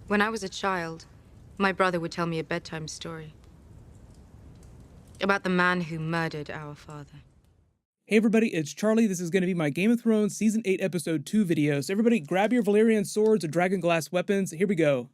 When I was a child, my brother would tell me a bedtime story about the man who murdered our father. Hey everybody, it's Charlie. This is going to be my Game of Thrones Season 8 Episode 2 video. So everybody grab your Valyrian swords or dragonglass weapons. Here we go.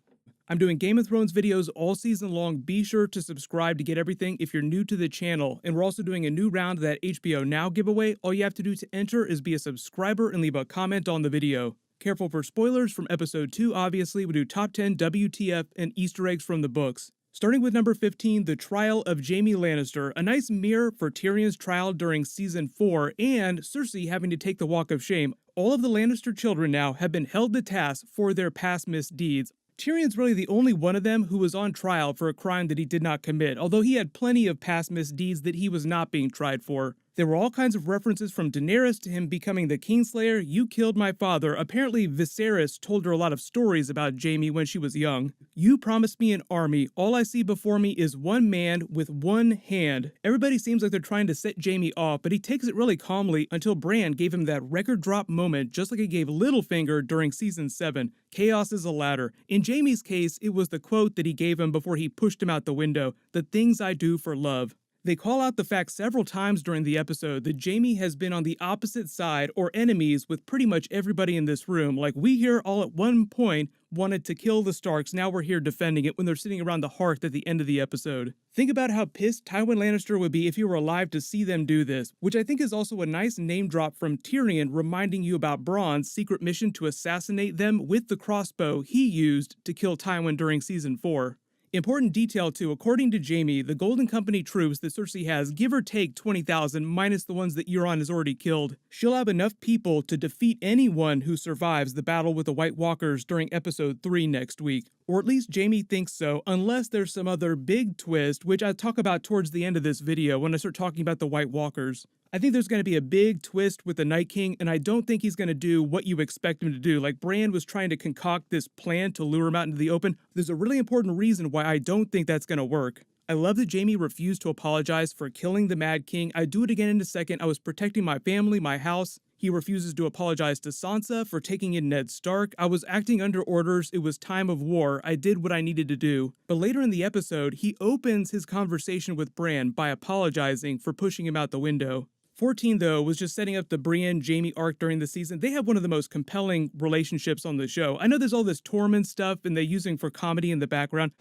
I'm doing Game of Thrones videos all season long. Be sure to subscribe to get everything if you're new to the channel. And we're also doing a new round of that HBO Now giveaway. All you have to do to enter is be a subscriber and leave a comment on the video. Careful for spoilers from Episode 2, obviously. We do top 10 WTF and Easter eggs from the books. Starting with number 15, the trial of Jaime Lannister, a nice mirror for Tyrion's trial during Season 4, and Cersei having to take the walk of shame. All of the Lannister children now have been held to task for their past misdeeds. Tyrion's really the only one of them who was on trial for a crime that he did not commit, although he had plenty of past misdeeds that he was not being tried for. There were all kinds of references from Daenerys to him becoming the Kingslayer. You killed my father. Apparently Viserys told her a lot of stories about Jaime when she was young. You promised me an army. All I see before me is one man with one hand. Everybody seems like they're trying to set Jaime off, but he takes it really calmly until Bran gave him that record drop moment, just like he gave Littlefinger during Season 7. Chaos is a ladder. In Jaime's case, it was the quote that he gave him before he pushed him out the window. The things I do for love. They call out the fact several times during the episode that Jaime has been on the opposite side or enemies with pretty much everybody in this room. Like, we here all at one point wanted to kill the Starks, now we're here defending it when they're sitting around the hearth at the end of the episode. Think about how pissed Tywin Lannister would be if he were alive to see them do this, which I think is also a nice name drop from Tyrion, reminding you about Bronn's secret mission to assassinate them with the crossbow he used to kill Tywin during Season 4. Important detail too, according to Jaime, the Golden Company troops that Cersei has, give or take 20,000 minus the ones that Euron has already killed. She'll have enough people to defeat anyone who survives the battle with the White Walkers during Episode 3 next week. Or at least Jaime thinks so, unless there's some other big twist, which I'll talk about towards the end of this video when I start talking about the White Walkers. I think there's going to be a big twist with the Night King, and I don't think he's going to do what you expect him to do. Like, Bran was trying to concoct this plan to lure him out into the open. There's a really important reason why I don't think that's going to work. I love that Jaime refused to apologize for killing the Mad King. I'd do it again in a second. I was protecting my family, my house. He refuses to apologize to Sansa for taking in Ned Stark. I was acting under orders. It was time of war. I did what I needed to do. But later in the episode, he opens his conversation with Bran by apologizing for pushing him out the window. 14, though, was just setting up the Brienne-Jaime arc during the season. They have one of the most compelling relationships on the show. I know there's all this Tormund stuff and they're using for comedy in the background.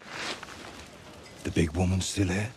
The big woman's still here?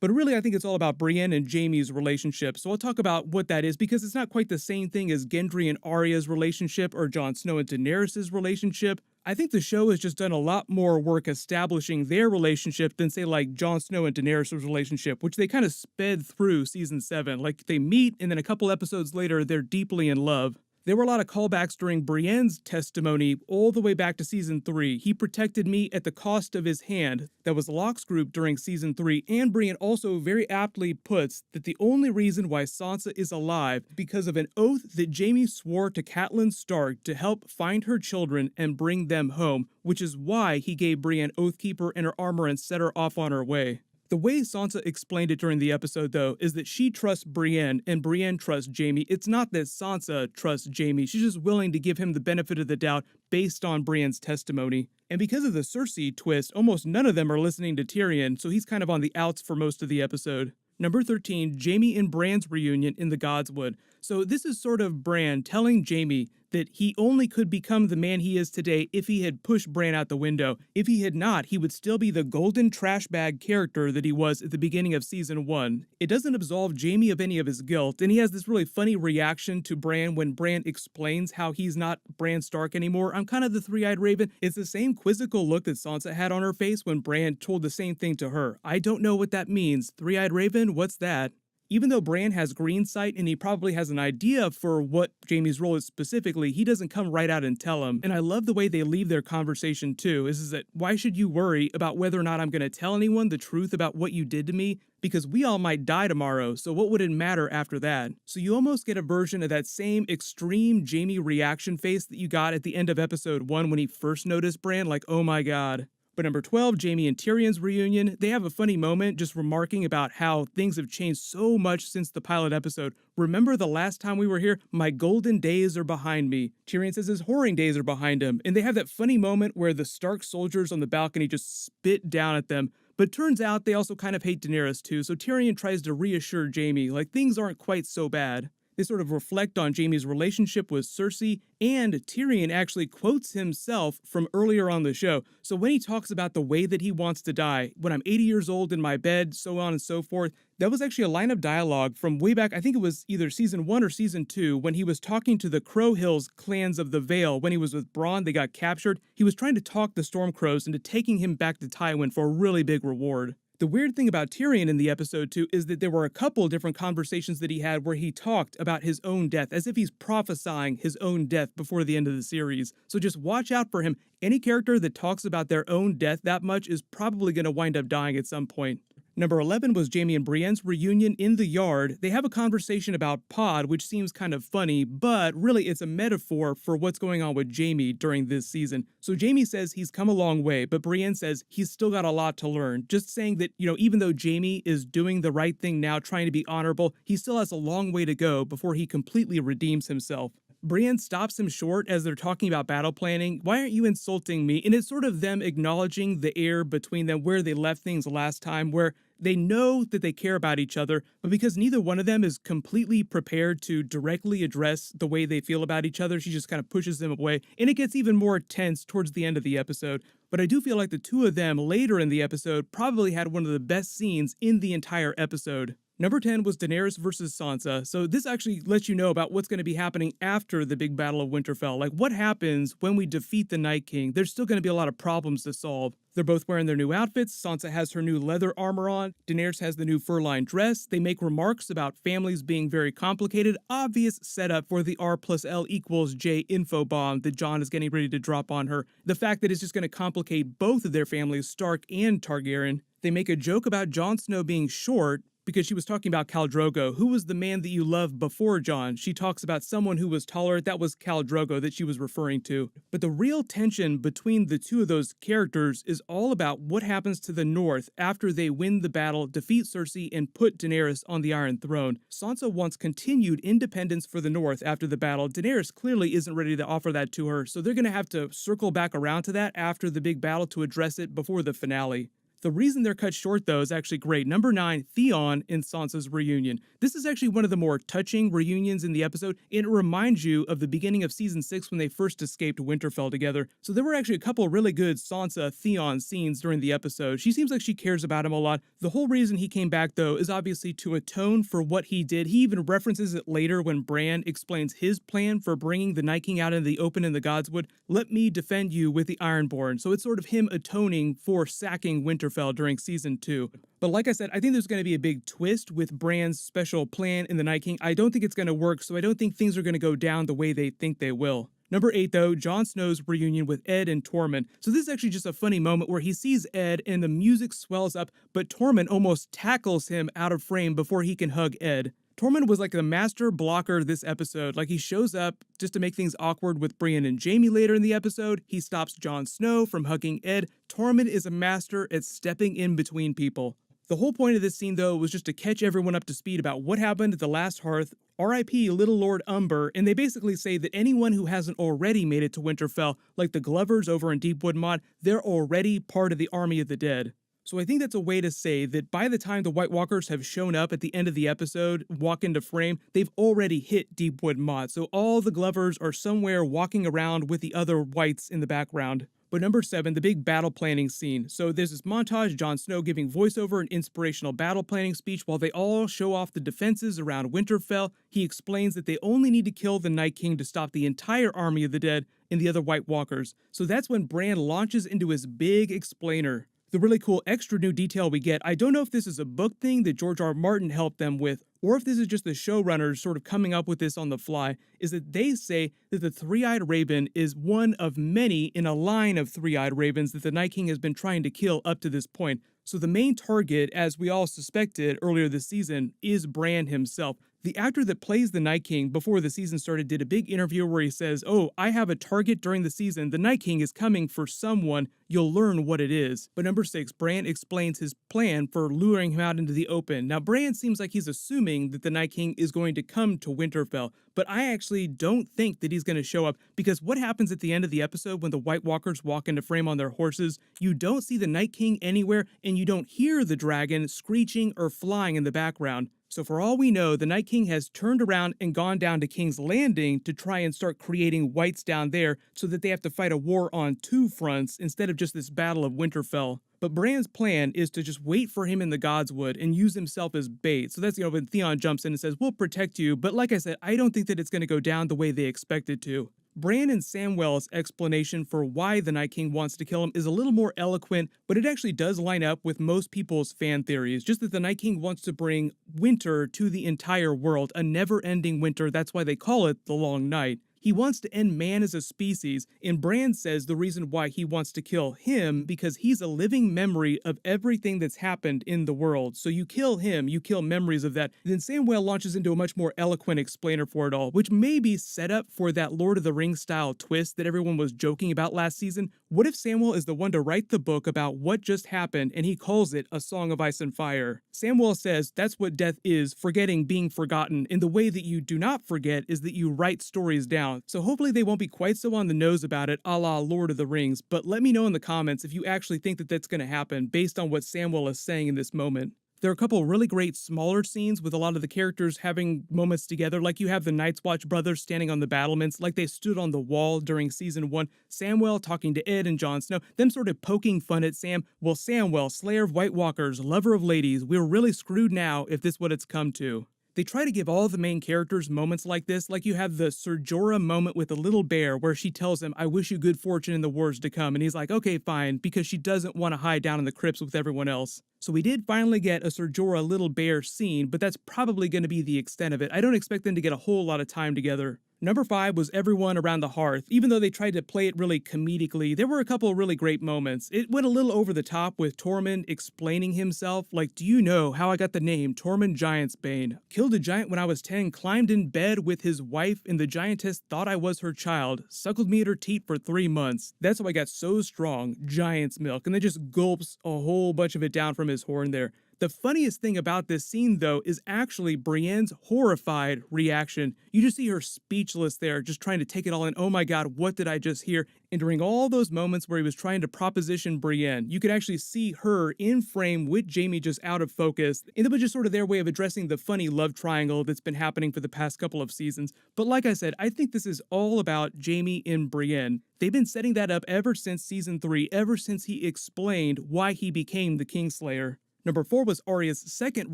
But really, I think it's all about Brienne and Jaime's relationship. So I'll talk about what that is, because it's not quite the same thing as Gendry and Arya's relationship or Jon Snow and Daenerys' relationship. I think the show has just done a lot more work establishing their relationship than, say, like Jon Snow and Daenerys' relationship, which they kind of sped through Season 7. Like, they meet, and then a couple episodes later, they're deeply in love. There were a lot of callbacks during Brienne's testimony all the way back to Season 3. He protected me at the cost of his hand. That was Locke's group during Season 3. And Brienne also very aptly puts that the only reason why Sansa is alive is because of an oath that Jaime swore to Catelyn Stark to help find her children and bring them home, which is why he gave Brienne Oathkeeper and her armor and set her off on her way. The way Sansa explained it during the episode, though, is that she trusts Brienne and Brienne trusts Jaime. It's not that Sansa trusts Jaime. She's just willing to give him the benefit of the doubt based on Brienne's testimony. And because of the Cersei twist, almost none of them are listening to Tyrion, so he's kind of on the outs for most of the episode. Number 13, Jaime and Bran's reunion in the Godswood. So this is sort of Bran telling Jaime that he only could become the man he is today if he had pushed Bran out the window. If he had not, he would still be the golden trash bag character that he was at the beginning of Season 1. It doesn't absolve Jaime of any of his guilt, and he has this really funny reaction to Bran when Bran explains how he's not Bran Stark anymore. I'm kind of the three-eyed raven. It's the same quizzical look that Sansa had on her face when Bran told the same thing to her. I don't know what that means. Three-eyed raven? What's that? Even though Bran has green sight and he probably has an idea for what Jaime's role is specifically, he doesn't come right out and tell him. And I love the way they leave their conversation too, is that why should you worry about whether or not I'm going to tell anyone the truth about what you did to me? Because we all might die tomorrow, so what would it matter after that? So you almost get a version of that same extreme Jaime reaction face that you got at the end of Episode 1 when he first noticed Bran, like, oh my god. But number 12, Jaime and Tyrion's reunion. They have a funny moment just remarking about how things have changed so much since the pilot episode. Remember the last time we were here? My golden days are behind me. Tyrion says his whoring days are behind him. And they have that funny moment where the Stark soldiers on the balcony just spit down at them. But turns out they also kind of hate Daenerys too, so Tyrion tries to reassure Jaime, like things aren't quite so bad. They sort of reflect on Jaime's relationship with Cersei, and Tyrion actually quotes himself from earlier on the show. So when he talks about the way that he wants to die, when I'm 80 years old in my bed, so on and so forth, that was actually a line of dialogue from way back, I think it was either season 1 or season 2, when he was talking to the Crow Hills clans of the Vale. When he was with Bronn, they got captured. He was trying to talk the Stormcrows into taking him back to Tywin for a really big reward. The weird thing about Tyrion in the episode too is that there were a couple different conversations that he had where he talked about his own death, as if he's prophesying his own death before the end of the series. So just watch out for him. Any character that talks about their own death that much is probably going to wind up dying at some point. Number 11 was Jaime and Brienne's reunion in the yard. They have a conversation about Pod, which seems kind of funny, but really it's a metaphor for what's going on with Jaime during this season. So Jaime says he's come a long way, but Brienne says he's still got a lot to learn. Just saying that, even though Jaime is doing the right thing now, trying to be honorable, he still has a long way to go before he completely redeems himself. Brienne stops him short as they're talking about battle planning. Why aren't you insulting me? And it's sort of them acknowledging the air between them where they left things last time, where they know that they care about each other, but because neither one of them is completely prepared to directly address the way they feel about each other, she just kind of pushes them away, and it gets even more tense towards the end of the episode. But I do feel like the two of them later in the episode probably had one of the best scenes in the entire episode. Number 10 was Daenerys versus Sansa, so this actually lets you know about what's going to be happening after the big battle of Winterfell. Like, what happens when we defeat the Night King? There's still going to be a lot of problems to solve. They're both wearing their new outfits. Sansa has her new leather armor on. Daenerys has the new fur-lined dress. They make remarks about families being very complicated. Obvious setup for the R+L=J info bomb that Jon is getting ready to drop on her. The fact that it's just going to complicate both of their families, Stark and Targaryen. They make a joke about Jon Snow being short, because she was talking about Khal Drogo. Who was the man that you loved before Jon? She talks about someone who was taller. That was Khal Drogo that she was referring to. But the real tension between the two of those characters is all about what happens to the North after they win the battle, defeat Cersei, and put Daenerys on the Iron Throne. Sansa wants continued independence for the North after the battle. Daenerys clearly isn't ready to offer that to her, so they're going to have to circle back around to that after the big battle to address it before the finale. The reason they're cut short, though, is actually great. Number 9, Theon in Sansa's reunion. This is actually one of the more touching reunions in the episode, and it reminds you of the beginning of Season 6 when they first escaped Winterfell together. So there were actually a couple really good Sansa-Theon scenes during the episode. She seems like she cares about him a lot. The whole reason he came back, though, is obviously to atone for what he did. He even references it later when Bran explains his plan for bringing the Night King out into the open in the Godswood. Let me defend you with the Ironborn. So it's sort of him atoning for sacking Winterfell during season 2. But like I said, I think there's going to be a big twist with Bran's special plan in the Night King. I don't think it's going to work, so I don't think things are going to go down the way they think they will. Number 8, though, Jon Snow's reunion with Ed and Tormund. So this is actually just a funny moment where he sees Ed and the music swells up, but Tormund almost tackles him out of frame before he can hug Ed. Tormund was like the master blocker this episode. Like, he shows up just to make things awkward with Brienne and Jaime later in the episode. He stops Jon Snow from hugging Ed. Tormund is a master at stepping in between people. The whole point of this scene, though, was just to catch everyone up to speed about what happened at the last hearth. R.I.P. Little Lord Umber, and they basically say that anyone who hasn't already made it to Winterfell, like the Glovers over in Deepwood Mod, they're already part of the army of the dead. So I think that's a way to say that by the time the White Walkers have shown up at the end of the episode, walk into frame, they've already hit Deepwood Mod. So all the Glovers are somewhere walking around with the other Whites in the background. But number 7, the big battle planning scene. So there's this montage, Jon Snow giving voiceover and inspirational battle planning speech while they all show off the defenses around Winterfell. He explains that they only need to kill the Night King to stop the entire army of the dead and the other White Walkers. So that's when Bran launches into his big explainer. The really cool extra new detail we get, I don't know if this is a book thing that George R. Martin helped them with, or if this is just the showrunners sort of coming up with this on the fly, is that they say that the Three-Eyed Raven is one of many in a line of Three-Eyed Ravens that the Night King has been trying to kill up to this point. So the main target, as we all suspected earlier this season, is Bran himself. The actor that plays the Night King before the season started did a big interview where he says, "Oh, I have a target during the season. The Night King is coming for someone. You'll learn what it is." But number 6, Bran explains his plan for luring him out into the open. Now, Bran seems like he's assuming that the Night King is going to come to Winterfell, but I actually don't think that he's going to show up, because what happens at the end of the episode when the White Walkers walk into frame on their horses? You don't see the Night King anywhere, and you don't hear the dragon screeching or flying in the background. So for all we know, the Night King has turned around and gone down to King's Landing to try and start creating whites down there so that they have to fight a war on 2 fronts instead of just this battle of Winterfell. But Bran's plan is to just wait for him in the Godswood and use himself as bait. So that's, when Theon jumps in and says, "We'll protect you." But like I said, I don't think that it's going to go down the way they expect it to. Bran and Samwell's explanation for why the Night King wants to kill him is a little more eloquent, but it actually does line up with most people's fan theories. Just that the Night King wants to bring winter to the entire world, a never-ending winter. That's why they call it the Long Night. He wants to end man as a species, and Bran says the reason why he wants to kill him because he's a living memory of everything that's happened in the world. So you kill him, you kill memories of that. Then Samwell launches into a much more eloquent explainer for it all, which may be set up for that Lord of the Rings style twist that everyone was joking about last season. What if Samwell is the one to write the book about what just happened and he calls it A Song of Ice and Fire? Samwell says that's what death is, forgetting, being forgotten, and the way that you do not forget is that you write stories down. So hopefully they won't be quite so on the nose about it, a la Lord of the Rings, but let me know in the comments if you actually think that that's going to happen based on what Samwell is saying in this moment. There are a couple really great smaller scenes with a lot of the characters having moments together, like you have the Night's Watch brothers standing on the battlements like they stood on the wall during season 1, Samwell talking to Ed and Jon Snow, them sort of poking fun at Sam. Well, Samwell, slayer of White Walkers, lover of ladies, we're really screwed now if this is what it's come to. They try to give all the main characters moments like this, like you have the Ser Jorah moment with the little bear where she tells him, "I wish you good fortune in the wars to come," and he's like, "Okay, fine," because she doesn't want to hide down in the crypts with everyone else. So we did finally get a Ser Jorah little bear scene, but that's probably going to be the extent of it. I don't expect them to get a whole lot of time together. Number 5 was everyone around the hearth. Even though they tried to play it really comedically, there were a couple of really great moments. It went a little over the top with Tormund explaining himself, like, "Do you know how I got the name Tormund Giantsbane? Killed a giant when I was 10, climbed in bed with his wife, and the giantess thought I was her child, suckled me at her teat for 3 months. That's how I got so strong, giant's milk," and then just gulps a whole bunch of it down from his horn there. The funniest thing about this scene, though, is actually Brienne's horrified reaction. You just see her speechless there, just trying to take it all in. Oh my god, what did I just hear? And during all those moments where he was trying to proposition Brienne, you could actually see her in frame with Jaime just out of focus. And it was just sort of their way of addressing the funny love triangle that's been happening for the past couple of seasons. But like I said, I think this is all about Jaime and Brienne. They've been setting that up ever since season 3, ever since he explained why he became the Kingslayer. Number 4 was Arya's second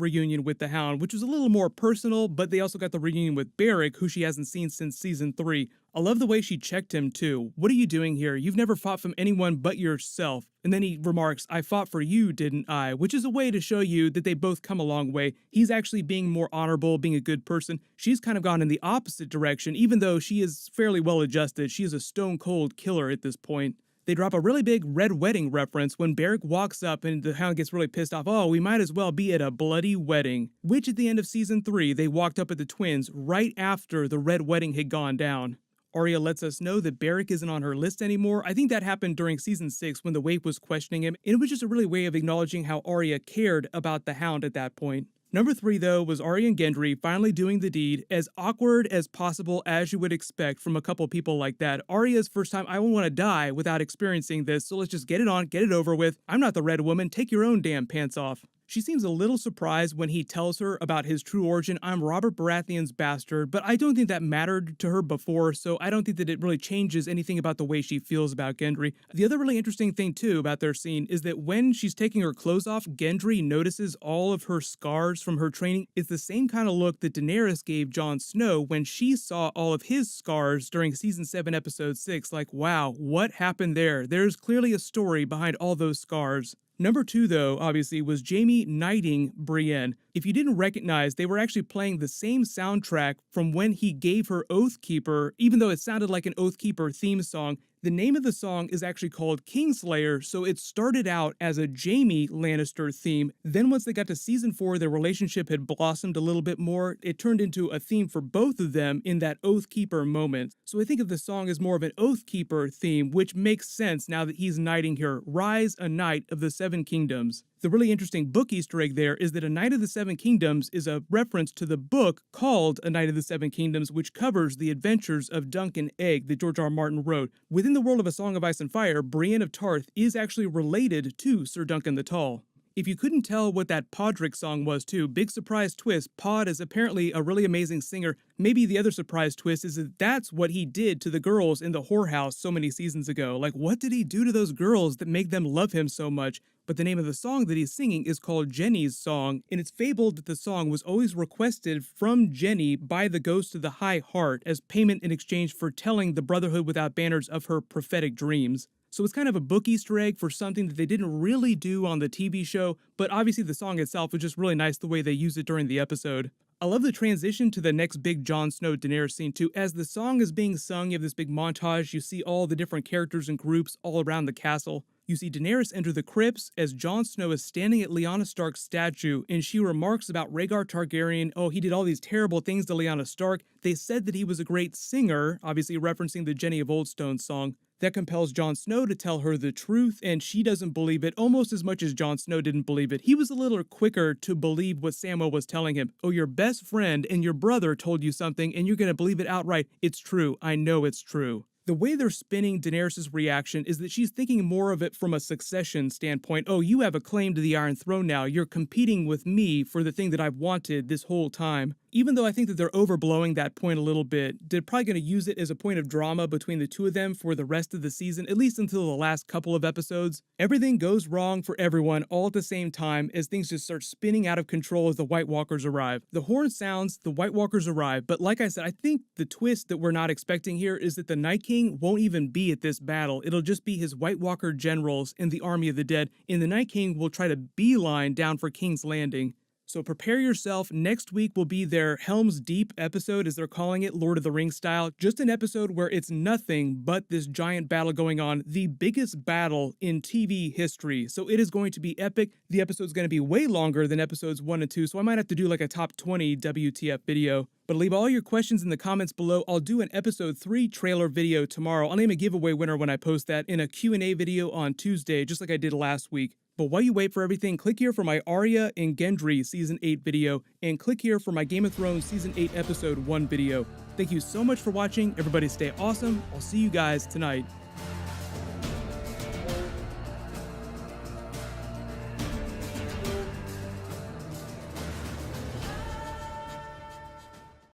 reunion with the Hound, which was a little more personal, but they also got the reunion with Beric, who she hasn't seen since season 3. I love the way she checked him too. "What are you doing here? You've never fought from anyone but yourself." And then he remarks, "I fought for you, didn't I?" Which is a way to show you that they both come a long way. He's actually being more honorable, being a good person. She's kind of gone in the opposite direction, even though she is fairly well adjusted. She is a stone cold killer at this point. They drop a really big red wedding reference when Beric walks up and the Hound gets really pissed off. "Oh, we might as well be at a bloody wedding." Which at the end of season 3, they walked up at the twins right after the red wedding had gone down. Arya lets us know that Beric isn't on her list anymore. I think that happened during season 6 when the Waif was questioning him, and it was just a really way of acknowledging how Arya cared about the Hound at that point. Number 3, though, was Arya and Gendry finally doing the deed, as awkward as possible as you would expect from a couple people like that. Arya's first time, I won't want to die without experiencing this, so let's just get it on, get it over with. I'm not the Red Woman, take your own damn pants off. She seems a little surprised when he tells her about his true origin. "I'm Robert Baratheon's bastard," but I don't think that mattered to her before, so I don't think that it really changes anything about the way she feels about Gendry. The other really interesting thing, too, about their scene is that when she's taking her clothes off, Gendry notices all of her scars from her training. It's the same kind of look that Daenerys gave Jon Snow when she saw all of his scars during season 7, episode 6. Like, wow, what happened there? There's clearly a story behind all those scars. Number 2, though, obviously, was Jaime knighting Brienne. If you didn't recognize, they were actually playing the same soundtrack from when he gave her Oathkeeper, even though it sounded like an Oathkeeper theme song. The name of the song is actually called Kingslayer, so it started out as a Jaime Lannister theme. Then once they got to season 4, their relationship had blossomed a little bit more. It turned into a theme for both of them in that Oathkeeper moment. So I think of the song as more of an Oathkeeper theme, which makes sense now that he's knighting her. Rise, a knight of the Seven Kingdoms. The really interesting book Easter egg there is that A Knight of the Seven Kingdoms is a reference to the book called A Knight of the Seven Kingdoms, which covers the adventures of Duncan Egg that George R. R. Martin wrote. Within the world of A Song of Ice and Fire, Brienne of Tarth is actually related to Sir Duncan the Tall. If you couldn't tell what that Podrick song was too, big surprise twist, Pod is apparently a really amazing singer. Maybe the other surprise twist is that that's what he did to the girls in the whorehouse so many seasons ago. Like, what did he do to those girls that make them love him so much? But the name of the song that he's singing is called Jenny's Song, and it's fabled that the song was always requested from Jenny by the ghost of the High Heart as payment in exchange for telling the Brotherhood Without Banners of her prophetic dreams. So it's kind of a book Easter egg for something that they didn't really do on the TV show, but obviously the song itself was just really nice the way they used it during the episode. I love the transition to the next big Jon Snow Daenerys scene too. As the song is being sung, you have this big montage, you see all the different characters and groups all around the castle. You see Daenerys enter the crypts as Jon Snow is standing at Lyanna Stark's statue, and she remarks about Rhaegar Targaryen. Oh, he did all these terrible things to Lyanna Stark. They said that he was a great singer, obviously referencing the Jenny of Oldstone song. That compels Jon Snow to tell her the truth, and she doesn't believe it almost as much as Jon Snow didn't believe it. He was a little quicker to believe what Samwell was telling him. Oh, your best friend and your brother told you something, and you're going to believe it outright. It's true. I know it's true. The way they're spinning Daenerys' reaction is that she's thinking more of it from a succession standpoint. Oh, you have a claim to the Iron Throne now. You're competing with me for the thing that I've wanted this whole time. Even though I think that they're overblowing that point a little bit, they're probably going to use it as a point of drama between the two of them for the rest of the season, at least until the last couple of episodes. Everything goes wrong for everyone all at the same time as things just start spinning out of control as the White Walkers arrive. The horn sounds, the White Walkers arrive, but like I said, I think the twist that we're not expecting here is that the Night King won't even be at this battle. It'll just be his White Walker generals in the Army of the Dead, and the Night King will try to beeline down for King's Landing. So prepare yourself. Next week will be their Helm's Deep episode, as they're calling it, Lord of the Rings style. Just an episode where it's nothing but this giant battle going on, the biggest battle in TV history. So it is going to be epic. The episode's going to be way longer than episodes 1 and 2, so I might have to do like a top 20 WTF video. But leave all your questions in the comments below. I'll do an episode 3 trailer video tomorrow. I'll name a giveaway winner when I post that in a Q&A video on Tuesday, just like I did last week. But while you wait for everything, click here for my Arya and Gendry Season 8 video, and click here for my Game of Thrones Season 8 Episode 1 video. Thank you so much for watching. Everybody stay awesome. I'll see you guys tonight.